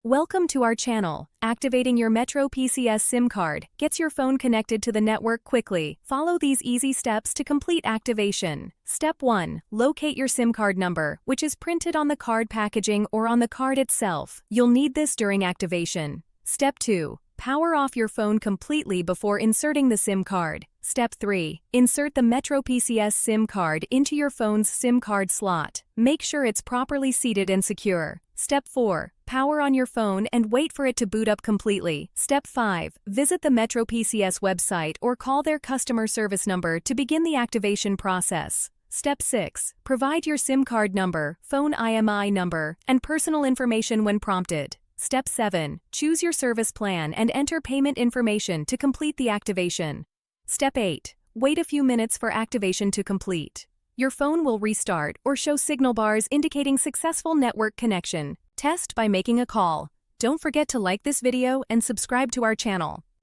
Welcome to our channel. Activating your MetroPCS SIM card gets your phone connected to the network quickly. Follow these easy steps to complete activation. Step 1. Locate your SIM card number, which is printed on the card packaging or on the card itself. You'll need this during activation. Step 2. Power off your phone completely before inserting the SIM card. Step 3. Insert the MetroPCS SIM card into your phone's SIM card slot. Make sure it's properly seated and secure. Step 4. Power on your phone and wait for it to boot up completely. Step 5. Visit the MetroPCS website or call their customer service number to begin the activation process. Step 6. Provide your SIM card number, phone IMEI number, and personal information when prompted. Step 7. Choose your service plan and enter payment information to complete the activation. Step 8. Wait a few minutes for activation to complete. Your phone will restart or show signal bars indicating successful network connection. Test by making a call. Don't forget to like this video and subscribe to our channel.